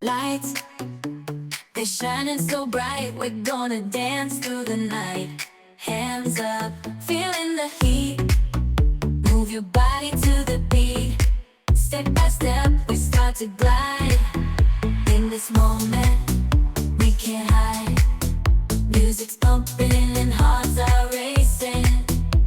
Lights, they're shining so bright. We're gonna dance through the night. Hands up, feeling the heat. Move your body to the beat. Step by step, we start to glide. In this moment, we can't hide. Music's pumping and hearts are racing.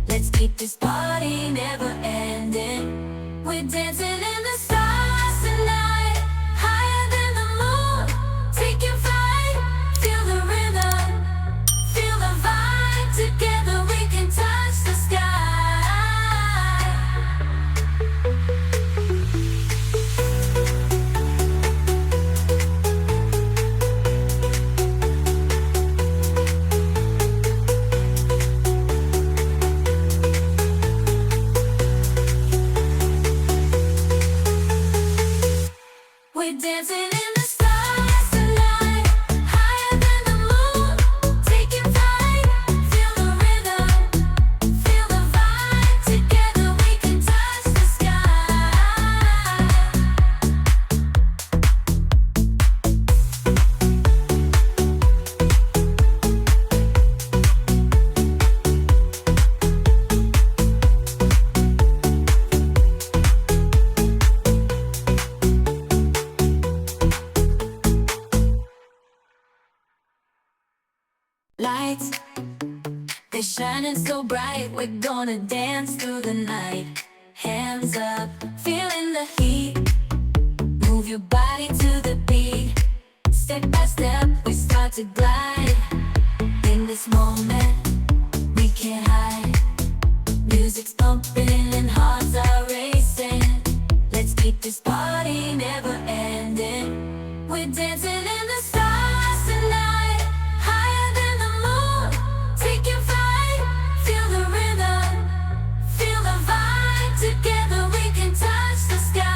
Let's keep this party never ending. We're dancing in the stars tonight, higher than the moon. Taking flight, feel the rhythm, feel the vibe. Together we can touch the sky. We're dancing in the stars tonight, higher than the moon. Taking flight, feel the rhythm, feel the vibe. Together we can touch the sky. Lights, they're shining so bright. We're gonna dance through the night. Hands up, feeling the heat. Move your body to the beat. Step by step, we start to glide. In this moment, we can't hide. Music's pumping and hearts are racing. Let's keep this party never ending. We're dancing in the stars tonight, higher than the moon. Taking flight, feel the rhythm, feel the vibe. Together we can touch the sky.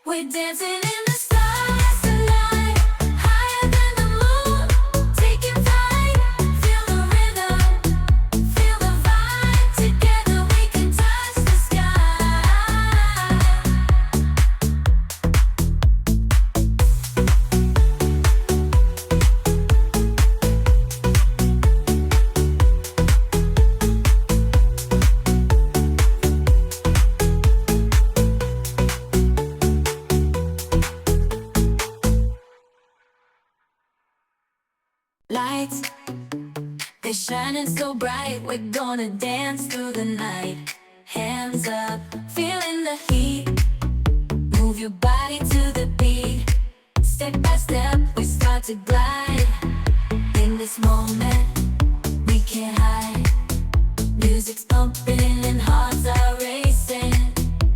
We're dancing in the stars tonight, higher than the moon. Taking flight, feel the rhythm, feel the vibe. Together we can touch the sky. Lights, they're shining so bright. We're gonna dance through the night. Hands up, feeling the heat. Move your body to the beat. Step by step, we start to glide. In this moment, we can't hide. Music's pumping and hearts are racing.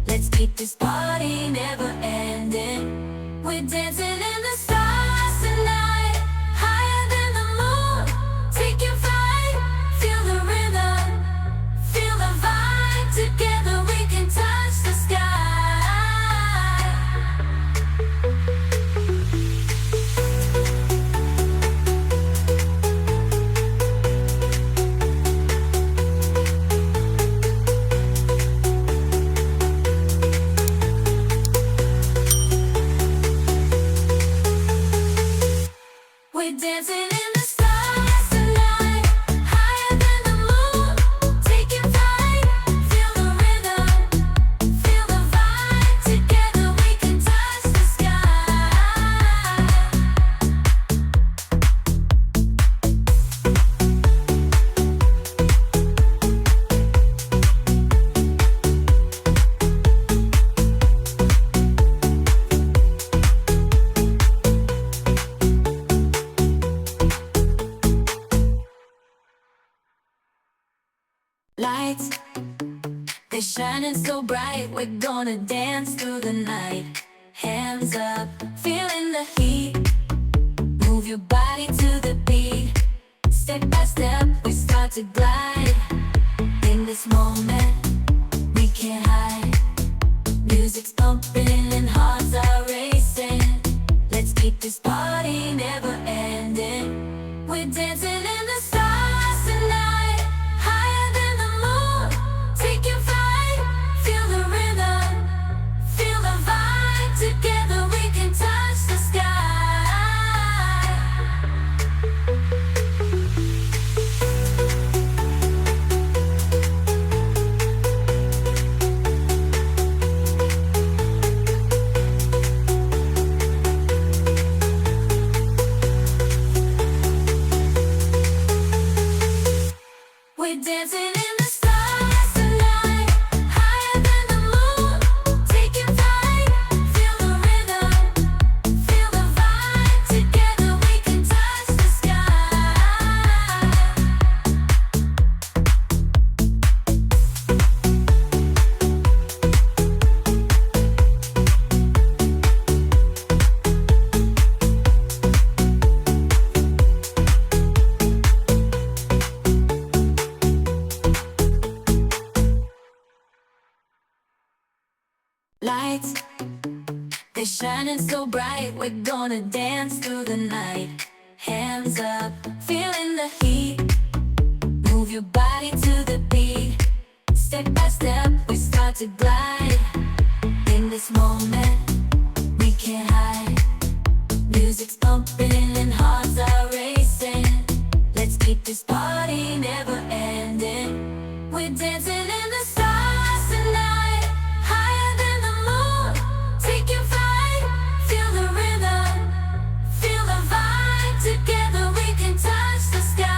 Let's keep this party never ending. We're dancing in the stars tonight, higher than the moon. Taking flight, feel the rhythm, feel the vibe. Together we can touch the sky. We're dancing in the stars tonight, higher than the moon. Taking flight, feel the rhythm, feel the vibe. Together we can touch the sky. Lights, they're shining so bright. We're gonna dance through the night. Hands up, feeling the heat. Move your body to the beat. Step by step, we start to glide. In this moment, we can't hide. Music's pumping and hearts are racing. Let's keep this party never ending. We're dancing in the stars tonight, higher than the moon, taking flight. Feel the rhythm, feel the vibe. Together we can touch the sky. We're dancing in the stars tonight, higher than the moon, taking flight. Feel the rhythm, feel the vibe. Together we can touch the sky. Lights, they're shining so bright. We're gonna dance through the night. Hands up, feeling the heat. Move your body to the beat. Step by step, we start to glide. In this moment, we can't hide. Music's pumping and hearts are racing. Let's keep this party never ending. We're dancing in the stars tonight, higher than the moon, taking flight. Feel the rhythm, feel the vibe. Together we can touch the sky.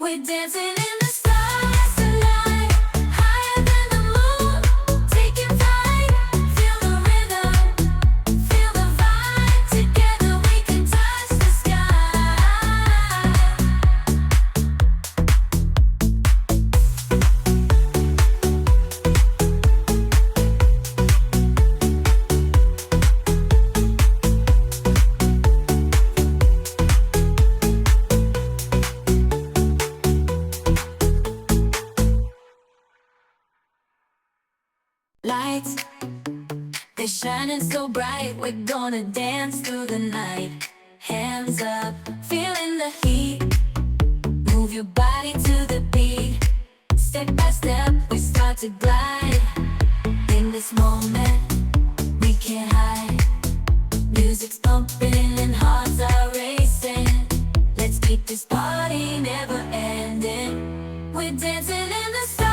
We're dancing in the stars tonight, higher than the moon, taking flight. Feel the rhythm, feel the vibe. Together we can touch the sky. Lights, they're shining so bright. We're gonna dance through the night. Hands up, feeling the heat. Move your body to the beat. Step by step, we start to glide. In this moment, we can't hide. Music's pumping and hearts are racing. Let's keep this party never ending. We're dancing in the stars.